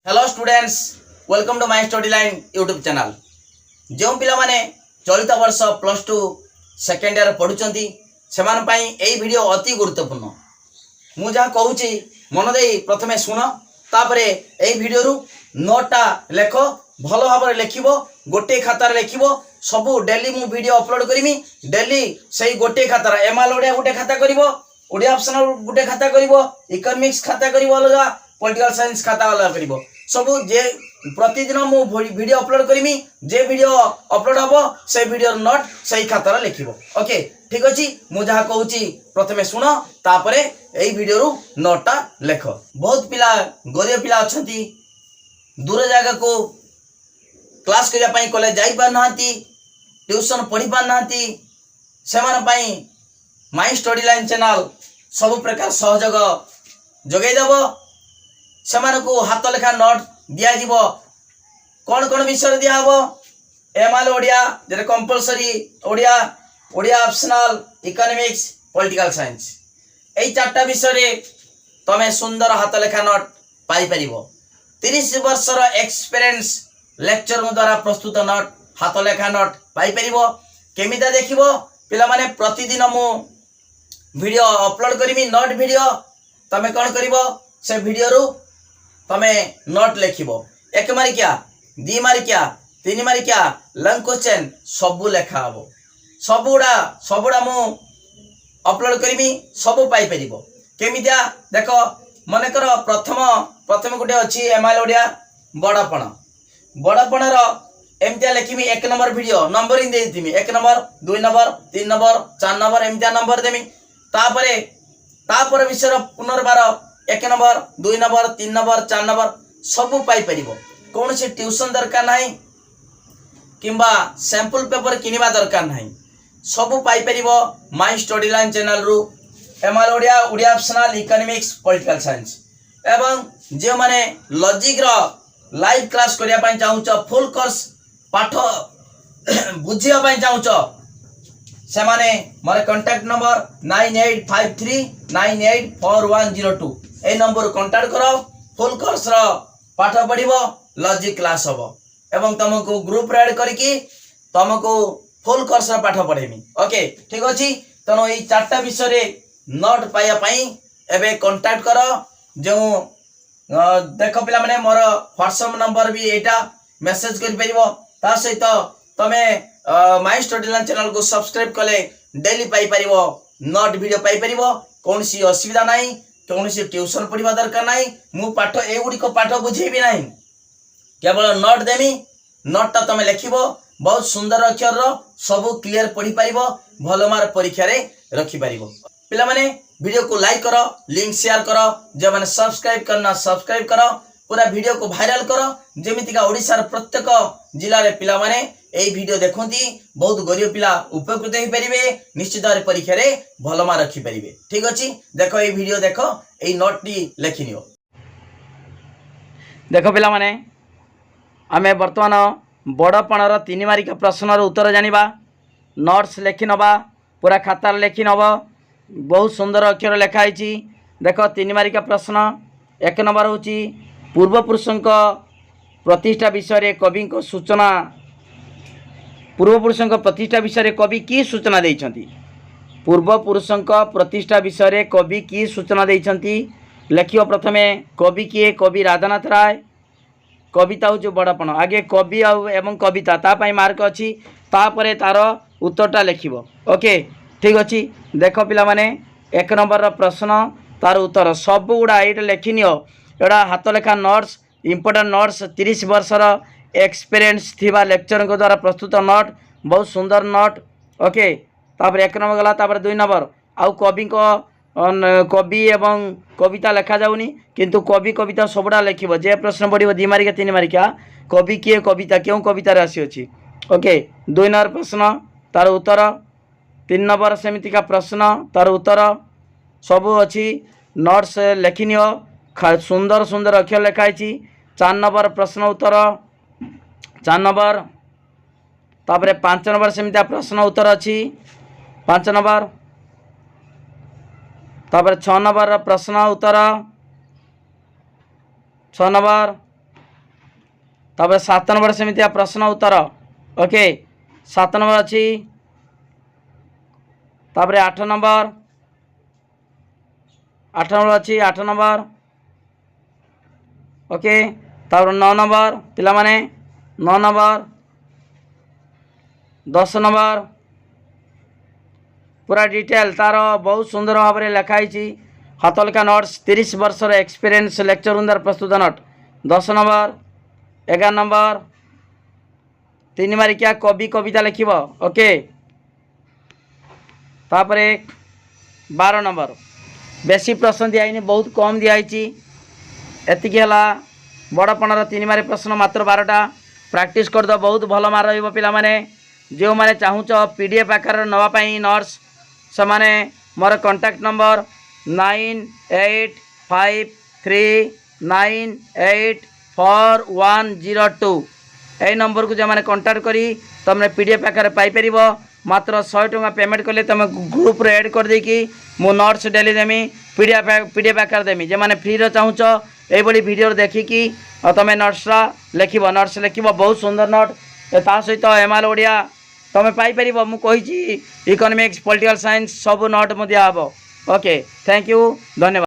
Hello students, welcome to my study line YouTube channel. जो पिला माने चलित वर्ष प्लस टू सेकेंड ईयर पढ़ुचंती सेमान पई एई वीडियो अति गुरुत्वपूर्ण। मु जहाँ कहूची मन दे प्रथमे सुन, तापरे एई वीडियो रु नोटा लेख, भल भाव लेखिबो, गोटे खातार लेखिबो। सबु डेली मु वीडियो अपलोड करमी। डेली सही गोटे खातार एमआल ओडिया गोटे खाता करिवो, ओडिया ऑप्शनल गोटे खाता करिवो, इकोनॉमिक्स खाता करिवो, अलगा पॉलिटिकल साइंस खाता अलग करिवो। सबु जे प्रतिदिन मु वीडियो अपलोड करमी। जे वीडियो अपलोड हबो से वीडियो नोट सही खातार लिखिबो। ओके, ठीक अछि। मु जहा कहूची प्रथमे सुन, तापरे एई वीडियो रु नोटा लेख। बहुत पिला गरीब पिला अछंती, दूर जगह को क्लास करिया पई कॉलेज जाई पार नांती, ट्यूशन पढ़ी पार नांती। सेमान पई माय स्टडी लाइन चैनल सब प्रकार सहयोग जोगै देबो। सेमान को हाथ लेखा नोट दिया जीवो। कौन कौन विषय दिया हबो? एमआल ओडिया जे compulsory, Odia Odia optional, economics, political science. एई चारटा विषय रे तमे सुंदर हाथ लेखा नोट पाई परिबो। 30 वर्षर एक्सपीरियंस लेक्चर द्वारा प्रस्तुत नोट, हाथ लेखा नोट पाई परिबो। केमिता देखिबो पिला माने प्रतिदिन मु वीडियो अपलोड करमी। नोट वीडियो तमे कौन करिवो? से वीडियो रु तमे नोट लेखिबो। 1 मारिकिया, 2 मारिकिया, 3 मारिकिया, लंग क्वेश्चन सबु लेखा हबो। सबुडा मु अपलोड करमी, सबु पाई परिबो। केमितिया देखो, मने करो प्रथम गुटे अछि एमआल ओडिया बड़पण रो एमतिया लेखिमी। 1 नंबर वीडियो नंबरिंग दे दिमी। 1 नंबर, 2 नंबर, 3 नंबर, 4 नंबर एमतिया नंबर देमी। तापर विषय पुनर्बार 1 नंबर, 2 नंबर, 3 नंबर, 4 नंबर सबु पाई परिबो। कौन से ट्यूशन दरकार नाही किंबा सैंपल पेपर किनिबा दरकार नाही। सबु पाई परिबो माय स्टडी लाइन चैनल रु। MIL Odia, Odia optional, economics, political science एवं जे माने लॉजिक रो लाइव क्लास करिया पई चाहूचो, फुल कोर्स पाठ बुझिया पई चाहूचो, से माने मोर कांटेक्ट नंबर 9853984102 ए नंबर कांटेक्ट करो। फुल कोर्स रो पाठ पढ़िबो, लॉजिक क्लास हबो एवं तुमको ग्रुप रे ऐड करके तुमको फुल कोर्स रो पाठ पढ़ेमी। ओके, ठीक अछि। तनो ई चारटा विषय रे नोट पाया पई एबे कांटेक्ट करो। जो देखो पिला माने मोर व्हाट्सएप नंबर भी एटा मेसेज करि परिबो। ता सहित तमे माय स्टडी लाइन चैनल को सब्सक्राइब कले डेली पाई परिबो, नोट वीडियो पाई परिबो। कोनसी असुविधा नाही, कोनसी ट्यूशन पढ़िबा दरकार नाही। मु पाठ ए गुडी को पाठ बुझेबी नाही, केवल नोट देमी। नोट तमे लिखिबो, बहुत सुंदर अक्षर रो सब क्लियर पढ़ी परिबो, भलो मार्क परीक्षा रे रखि परिबो। पिला माने वीडियो को लाइक करो, लिंक शेयर करो, जे माने सब्सक्राइब करना सब्सक्राइब करो, पूरा वीडियो को वायरल करो। जेमितिका ओडिसा रे प्रत्येक जिल्ला रे पिला माने एई वीडियो देखंती बहुत गरीब पिला उपकृत होई परिबे, निश्चित भाव परीक्षा रे भलो मार्क रखि परिबे। ठीक अछि, देखो एई वीडियो देखो, एई नोट टी लेखि नियो। देखो पिला माने आमे वर्तमान बड़पणर 3 मारिका प्रश्नर उत्तर जानिबा। नोट्स लेखि नबा, पूरा खातार लेखि नबा। बहुत सुंदर अक्षर लेखा आइछि। देखो 3 मारिका प्रश्न। 1 नंबर होची पूर्वपुरुषंक प्रतिष्ठा विषय रे कवि को सूचना। पूर्वपुरुषंक प्रतिष्ठा विषय रे कवि की सूचना देइछंती? पूर्वपुरुषंक प्रतिष्ठा विषय रे कवि की सूचना देइछंती? लेखियो प्रथमे कवि किए? कवि राधानाथ राय। कविता हो जो बड़पण, आगे कवि एवं कविता ता पई मार्क अछि, तापरे तार उत्तरटा लेखिबो। ओके, ठीक अछि। देखो पिला माने 1 नंबर रो प्रश्न, तार उत्तर सब गुडा एटा लेखि नियो। एडा हाथ लेखा नोट्स, इंपोर्टेंट नोट्स, 30 वर्षर एक्सपीरियंस थिबा लेक्चर को द्वारा प्रस्तुत नोट, बहुत सुंदर नोट। ओके, तापर 1 नंबर गला, तापर 2 नंबर आउ कवि को कवि एवं कविता लेखा जाउनी, किंतु कवि कविता सबडा लेखिबो। जे प्रश्न पड़िबो 2 मारिका 3 मारिका, कवि किए? कविता क्यों कविता राशि अछि? ओके, 2 नंबर प्रश्न तार उत्तर, 3 नंबर सेमितिका प्रश्न तार उत्तर सब अछि। नोट्स लेखि नियो, सुंदर सुंदर अक्षर लेखा आइछि। 4 नंबर प्रश्न उत्तर, 4 नंबर, तापर 5 नंबर सेमितिका प्रश्न उत्तर अछि। 5 नंबर, तापर 6 नंबर प्रश्न उत्तर, 6 नंबर, तापर 7 नंबर सेमितिया प्रश्न उत्तर ओके 7 नंबर अच्छी तापर 8 नंबर अच्छी 8 नंबर ओके तापर 9 नंबर पिला माने 9 नंबर 10 नंबर पूरा डिटेल तार बहुत सुंदर भाव में लिखाई हाथलिखा नोट्स 30 वर्षर एक्सपीरियंस लेक्चर उंदर प्रस्तुत नोट 10 नंबर 11 नंबर 3 मारिकिया कवि कविता लिखब ओके तापर 12 नंबर बेसी प्रश्न दिखाई बहुत कम दिखाई एतिकी है बड़पणर 3 मारी प्रश्न मात्र 12टा प्रैक्टिस करद बहुत भल मार्क पिला माने जो माने चाहूच पीडीएफ आकार नापाई नोट्स से माने मोर कांटेक्ट नंबर 9853984102 यही नंबर को जो मैंने कांटेक्ट करी तुमने पीडीएफ आकार पाइपर मात्र 100 टଙ୍କା पेमेंट कले तुम ग्रुप रे ऐड कर देकी मु नोट्स डेली देमी पीडीएफ आकार देमी जे माने फ्री रो चाहूच ये वीडियो देखिकी तुम नोट्स लिख बहुत सुंदर नोट ता सहित एमआल ओडिया तुम पाइपर मुझे इकोनॉमिक्स पॉलिटिकल साइंस सब नोट दिया ओके थैंक यू धन्यवाद।